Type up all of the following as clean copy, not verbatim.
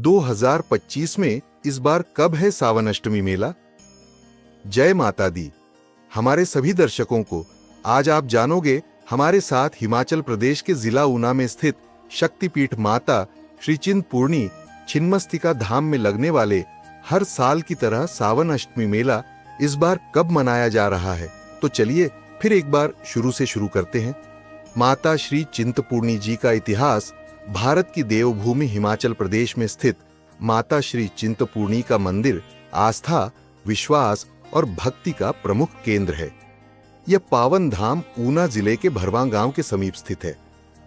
2025 में इस बार कब है सावन अष्टमी मेला? जय माता दी। हमारे सभी दर्शकों को आज आप जानोगे हमारे साथ हिमाचल प्रदेश के जिला ऊना में स्थित शक्तिपीठ माता श्री चिंतपूर्णी छिन्नमस्तिका धाम में लगने वाले हर साल की तरह सावन अष्टमी मेला इस बार कब मनाया जा रहा है। तो चलिए फिर एक बार शुरू से शुरू करते हैं। माता श्री चिंतपूर्णी जी का इतिहास। भारत की देवभूमि हिमाचल प्रदेश में स्थित माता श्री चिंतपूर्णी का मंदिर आस्था, विश्वास और भक्ति का प्रमुख केंद्र है। यह पावन धाम ऊना जिले के भरवां गांव के समीप स्थित है।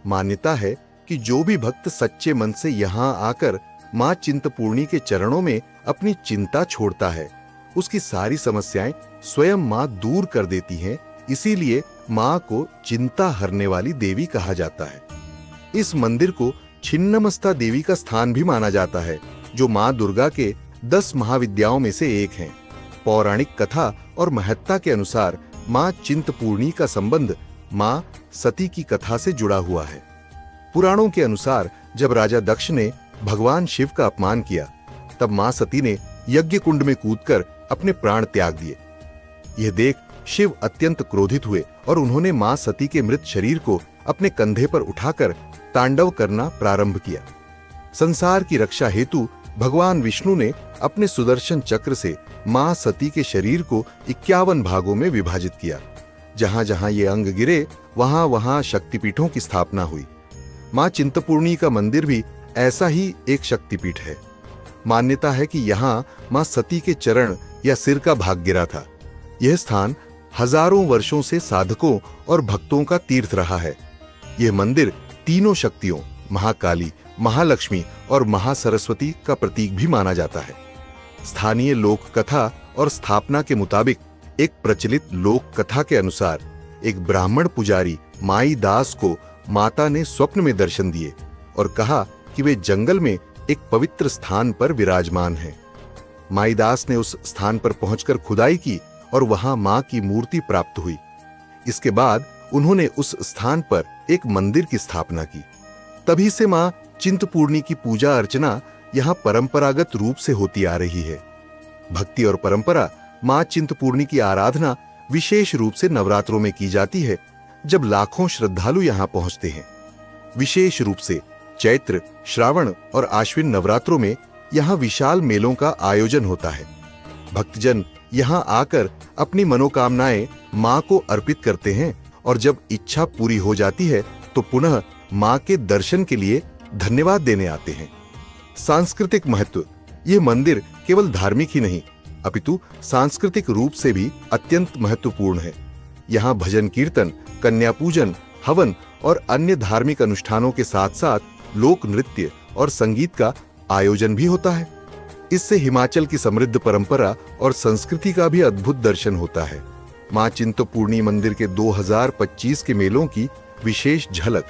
मान्यता है कि जो भी भक्त सच्चे मन से यहाँ आकर मां चिंतपूर्णी के चरणों में अपनी चिंता छोड़ता है, उसकी सारी समस्याएं स्वयं मां दूर कर देती हैं। इसीलिए मां को चिंता हरने वाली देवी कहा जाता है। इस मंदिर को छिन्नमस्ता देवी का स्थान भी माना जाता है, जो मां दुर्गा के 10 महाविद्याओं में से एक हैं। पौराणिक कथा और महत्ता के अनुसार मां चिंतपूर्णी का संबंध मां सती की कथा से जुड़ा हुआ है। पुराणों के अनुसार जब राजा दक्ष ने भगवान शिव का अपमान किया, तब मां सती ने यज्ञ कुंड में कूदकर अपने प्राण त्याग दिए। यह देख शिव अत्यंत क्रोधित हुए और उन्होंने मां सती के मृत शरीर को अपने कंधे पर उठाकर तांडव करना प्रारंभ किया। संसार की रक्षा हेतु भगवान विष्णु ने अपने सुदर्शन चक्र से मां सती के शरीर को 51 भागों में विभाजित किया। जहां जहां ये अंग गिरे, वहां वहां शक्तिपीठों की स्थापना हुई। मां चिंतपूर्णी का मंदिर भी ऐसा ही एक शक्तिपीठ है। मान्यता है कि यहाँ मां सती के चरण या सिर का भाग गिरा था। यह स्थान हजारों वर्षों से साधकों और भक्तों का तीर्थ रहा है। यह मंदिर तीनों शक्तियों महाकाली, महालक्ष्मी और महासरस्वती का प्रतीक भी माना जाता है। स्थानीय लोक कथा और स्थापना के मुताबिक एक प्रचलित लोक कथा के अनुसार एक ब्राह्मण पुजारी माई दास को माता ने स्वप्न में दर्शन दिए और कहा कि वे जंगल में एक पवित्र स्थान पर विराजमान हैं। माई दास ने उस स्थान पर पहुंचकर खुदाई की और वहां मां की मूर्ति प्राप्त हुई। इसके बाद उन्होंने उस स्थान पर एक मंदिर की स्थापना की। तभी से मां चिंतपूर्णी की पूजा अर्चना यहां परंपरागत रूप से होती आ रही है। भक्ति और परंपरा मां चिंतपूर्णी की आराधना विशेष रूप से नवरात्रों में की जाती है, जब लाखों श्रद्धालु यहां पहुंचते हैं। विशेष रूप से चैत्र, श्रावण और आश्विन नवरात्रों में यहां विशाल मेलों का आयोजन होता है। भक्तजन यहां आकर अपनी मनोकामनाएं मां को अर्पित करते हैं और जब इच्छा पूरी हो जाती है तो पुनः मां के दर्शन के लिए धन्यवाद देने आते हैं। सांस्कृतिक महत्व। यह मंदिर केवल धार्मिक ही नहीं, अपितु सांस्कृतिक रूप से भी अत्यंत महत्वपूर्ण है। यहाँ भजन कीर्तन, कन्या पूजन, हवन और अन्य धार्मिक अनुष्ठानों के साथ साथ लोक नृत्य और संगीत का आयोजन भी होता है। इससे हिमाचल की समृद्ध परंपरा और संस्कृति का भी अद्भुत दर्शन होता है। मां चिंतपूर्णी मंदिर के 2025 के मेलों की विशेष झलक।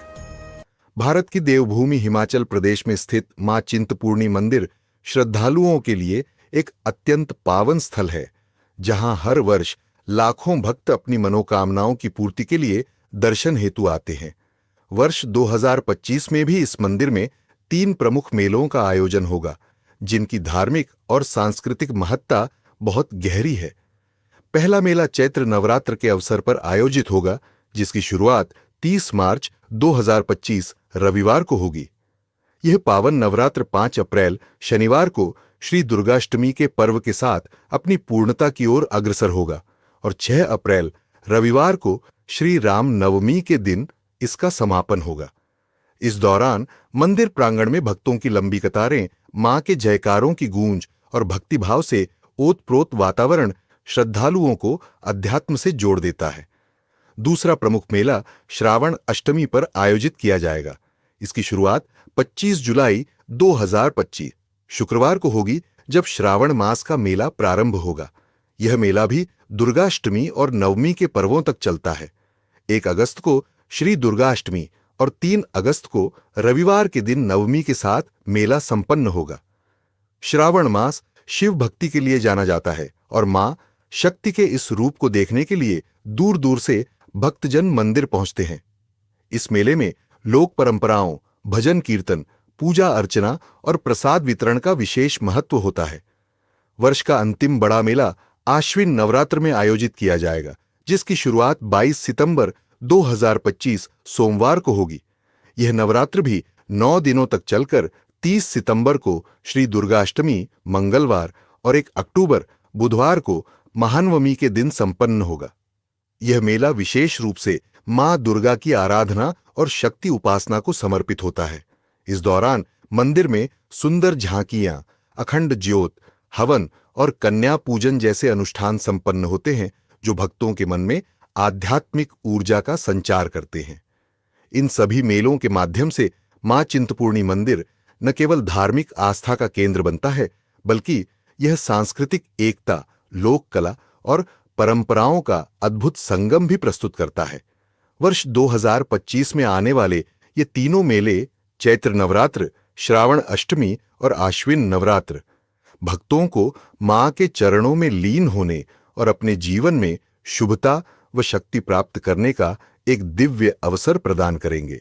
भारत की देवभूमि हिमाचल प्रदेश में स्थित मां चिंतपूर्णी मंदिर श्रद्धालुओं के लिए एक अत्यंत पावन स्थल है, जहां हर वर्ष लाखों भक्त अपनी मनोकामनाओं की पूर्ति के लिए दर्शन हेतु आते हैं। वर्ष 2025 में भी इस मंदिर में 3 प्रमुख मेलों का आयोजन होगा, जिनकी धार्मिक और सांस्कृतिक महत्ता बहुत गहरी है। पहला मेला चैत्र नवरात्र के अवसर पर आयोजित होगा, जिसकी शुरुआत 30 मार्च 2025 रविवार को होगी। यह पावन नवरात्र 5 अप्रैल शनिवार को श्री दुर्गाष्टमी के पर्व के साथ अपनी पूर्णता की ओर अग्रसर होगा और 6 अप्रैल रविवार को श्री राम नवमी के दिन इसका समापन होगा। इस दौरान मंदिर प्रांगण में भक्तों की लंबी कतारें, मां के जयकारों की गूंज और भक्तिभाव से ओतप्रोत वातावरण श्रद्धालुओं को अध्यात्म से जोड़ देता है। दूसरा प्रमुख मेला श्रावण अष्टमी पर आयोजित किया जाएगा। इसकी शुरुआत 25 जुलाई 2025 शुक्रवार को होगी, जब श्रावण मास का मेला प्रारंभ होगा। यह मेला भी दुर्गाष्टमी और नवमी के पर्वों तक चलता है। 1 अगस्त को श्री दुर्गाष्टमी और 3 अगस्त को रविवार के दिन नवमी के साथ मेला संपन्न होगा। श्रावण मास शिव भक्ति के लिए जाना जाता है और मां शक्ति के इस रूप को देखने के लिए दूर दूर से भक्तजन मंदिर पहुंचते हैं। इस मेले में लोक परंपराओं, भजन कीर्तन, पूजा अर्चना और प्रसाद वितरण का विशेष महत्व होता है। वर्ष का अंतिम बड़ा मेला आश्विन नवरात्र में आयोजित किया जाएगा, जिसकी शुरुआत 22 सितंबर 2025 सोमवार को होगी। यह नवरात्र भी 9 दिनों तक चलकर 30 सितंबर को श्री दुर्गाष्टमी मंगलवार और 1 अक्टूबर बुधवार को महानवमी के दिन संपन्न होगा। यह मेला विशेष रूप से मां दुर्गा की आराधना और शक्ति उपासना को समर्पित होता है। इस दौरान मंदिर में सुंदर झांकियां, अखंड ज्योत, हवन और कन्या पूजन जैसे अनुष्ठान संपन्न होते हैं, जो भक्तों के मन में आध्यात्मिक ऊर्जा का संचार करते हैं। इन सभी मेलों के माध्यम से मां चिंतपूर्णी मंदिर न केवल धार्मिक आस्था का केंद्र बनता है, बल्कि यह सांस्कृतिक एकता, लोक कला और परंपराओं का अद्भुत संगम भी प्रस्तुत करता है। वर्ष 2025 में आने वाले ये तीनों मेले, चैत्र नवरात्र, श्रावण अष्टमी और आश्विन नवरात्र, भक्तों को मां के चरणों में लीन होने और अपने जीवन में शुभता व शक्ति प्राप्त करने का एक दिव्य अवसर प्रदान करेंगे।